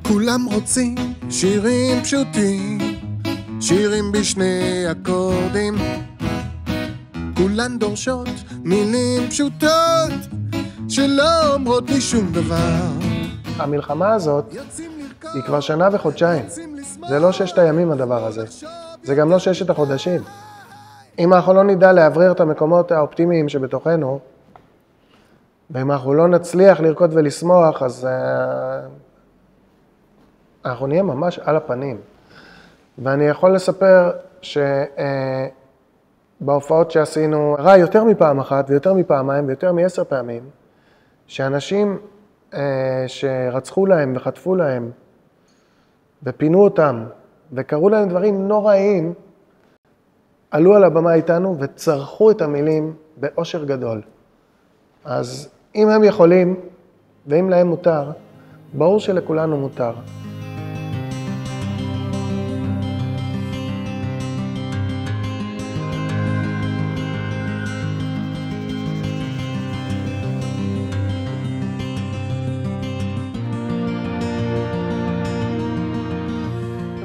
כולם רוצים שירים פשוטים, שירים בשני אקורדים. כולן דורשות מילים פשוטות שלא אומרות לי שום דבר. המלחמה הזאת היא כבר שנה וחודשיים. זה לא 6 הימים הדבר הזה. זה גם לא 6 החודשים. אם אנחנו לא נדע להברר את המקומות האופטימיים שבתוכנו, ואם אנחנו לא נצליח לרקוד ולשמוח, אז אנחנו נהיה ממש על הפנים. ואני יכול לספר שבהופעות שעשינו, ראה יותר מפעם אחת ויותר מפעמיים ויותר מ10 פעמים, שאנשים שרצחו להם וחטפו להם ופינו אותם וקראו להם דברים נוראים, עלו על הבמה איתנו וצרכו את המילים באושר גדול. אז אם הם יכולים ואם להם מותר, ברור שלכולנו מותר.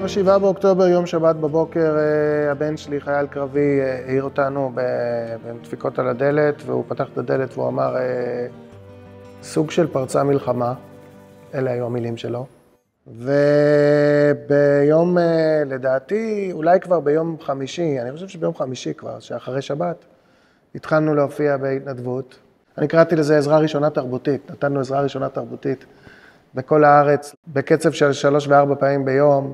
ב7 באוקטובר, יום שבת בבוקר, הבן שלי, חייל קרבי, העיר אותנו בדפיקות על הדלת, והוא פתח את הדלת והוא אמר, סוג של פרצה מלחמה, אלה היו המילים שלו. וביום, לדעתי, אולי כבר ביום חמישי, אני חושב שביום חמישי כבר, שאחרי שבת, התחלנו להופיע בהתנדבות. אני קראתי לזה עזרה ראשונה תרבותית, נתנו עזרה ראשונה תרבותית בכל הארץ, בקצב של 3 ו4 פעמים ביום,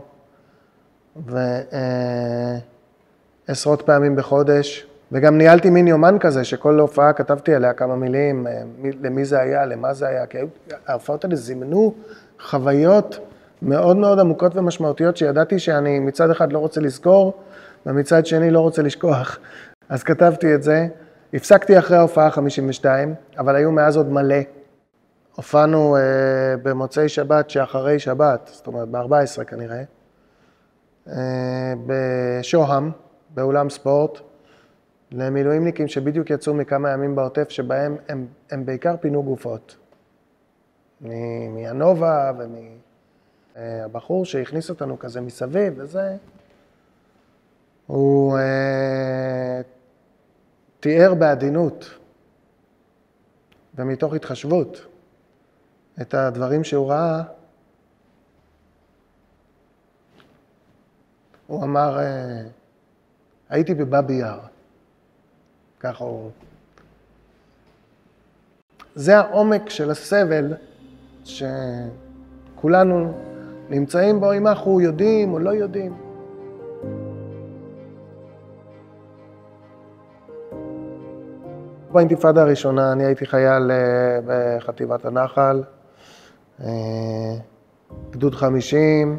ועשרות פעמים בחודש, וגם ניהלתי מין יומן כזה, שכל הופעה כתבתי עליה כמה מילים, למי זה היה, למה זה היה, כי ההופעות האלה זימנו חוויות מאוד מאוד עמוקות ומשמעותיות, שידעתי שאני מצד אחד לא רוצה לזכור, ומצד שני לא רוצה לשכוח. אז כתבתי את זה, הפסקתי אחרי ההופעה 52, אבל היו מאז עוד מלא. הופענו במוצאי שבת שאחרי שבת, זאת אומרת ב14 כנראה, בשוהם, באולם ספורט, למילואימניקים שבדיוק יצאו מכמה ימים בעוטף, שבהם הם בעיקר פינו גופות. מהנובה ומהבחור שהכניס אותנו כזה מסביב וזה, הוא תיאר בעדינות ומתוך התחשבות את הדברים שהוא ראה. הוא אמר, הייתי בבאבי יאר. ככה הוא. זה העומק של הסבל שכולנו נמצאים בו, אם אנחנו יודעים או לא יודעים. באינתיפאדה הראשונה אני הייתי חייל בחטיבת הנחל, גדוד 50,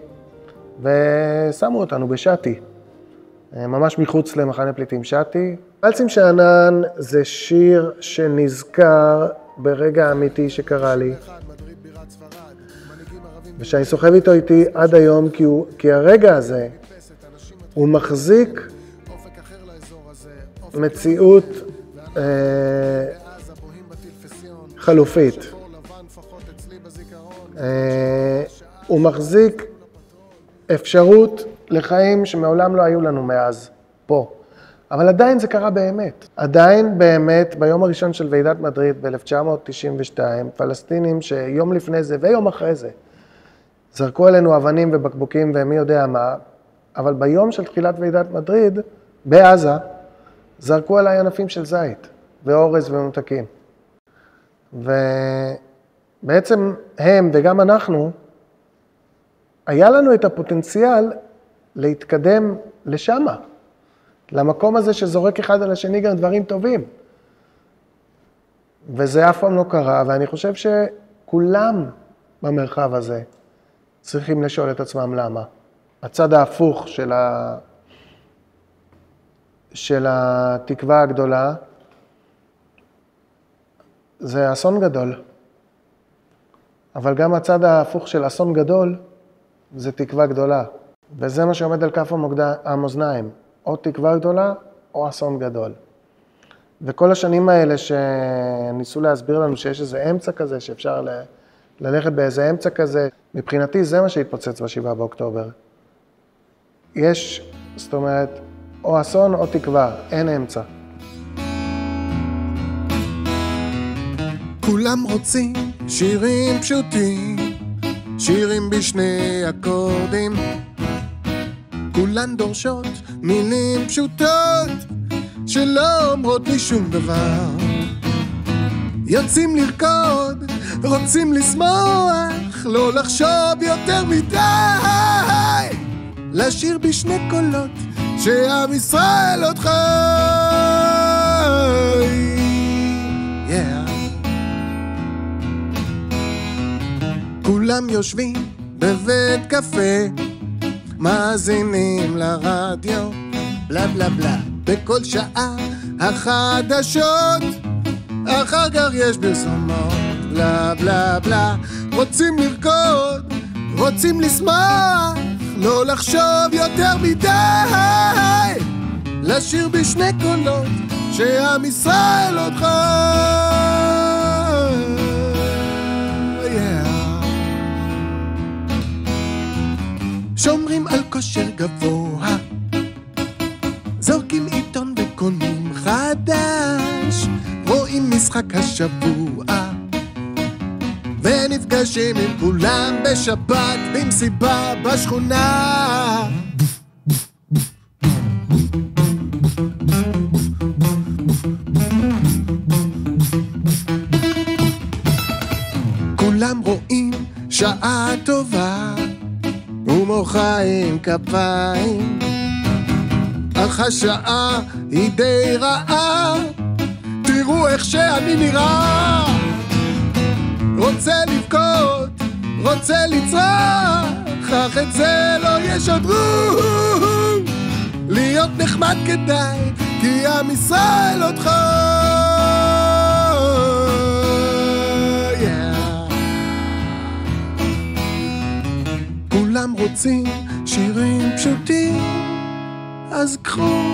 ושמו אותנו בשתי, ממש מחוץ למחנה פליטים שתי. ולסים שאנן זה שיר שנזכר ברגע האמיתי שקרה לי, ושאני סוחב איתו איתי עד היום, כי הרגע הזה הוא מחזיק מציאות חלופית. הוא מחזיק אפשרות לחיים שמעולם לא היו לנו מאז פה. אבל עדיין זה קרה באמת. עדיין באמת ביום הראשון של ועידת מדריד ב-1992, פלסטינים שיום לפני זה ויום אחרי זה זרקו עלינו אבנים ובקבוקים ומי יודע מה, אבל ביום של תחילת ועידת מדריד בעזה זרקו עליי ענפים של זית ואורז וממתקים. ובעצם הם וגם אנחנו, היה לנו את הפוטנציאל להתקדם לשמה, למקום הזה שזורק אחד על השני גם דברים טובים. וזה אף פעם לא קרה, ואני חושב שכולם במרחב הזה צריכים לשאול את עצמם למה. הצד ההפוך של התקווה הגדולה, זה אסון גדול. אבל גם הצד ההפוך של אסון גדול, זה תקווה גדולה. וזה מה שעומד על כף המאזניים. או תקווה גדולה, או אסון גדול. וכל השנים האלה שניסו להסביר לנו שיש איזה אמצע כזה שאפשר ללכת באיזה אמצע כזה. מבחינתי זה מה שהתפוצץ ב7 באוקטובר. יש, זאת אומרת, או אסון או תקווה, אין אמצע. כולם רוצים שירים פשוטים, שירים בשני אקורדים. כולן דורשות מילים פשוטות שלא אומרות לי שום דבר. יוצאים לרקוד, רוצים לשמוח, לא לחשוב יותר מדי, לשיר בשני קולות שעם ישראל עוד חי. כולם יושבים בבית קפה, מאזינים לרדיו, בלה בלה בלה, בכל שעה החדשות, אחר כך יש פרסומות, בלה בלה בלה. רוצים לרקוד, רוצים לשמוח, לא לחשוב יותר מדי, לשיר בשני קולות שעם ישראל עוד חי. שומרים על כושר גבוה, זורקים עיתון וקונים חדש, רואים משחק השבוע, ונפגשים עם כולם בשבת במסיבה בשכונה. כולם רואים שעה טובה ומוחאים כפיים, אך השעה היא די רעה, תראו איך שאני נראה. רוצה לבכות, רוצה לצרח, אך את זה לא ישדרו. להיות נחמד כדאי, כי עם ישראל עוד חי. כולם רוצים שירים פשוטים, אז קחו,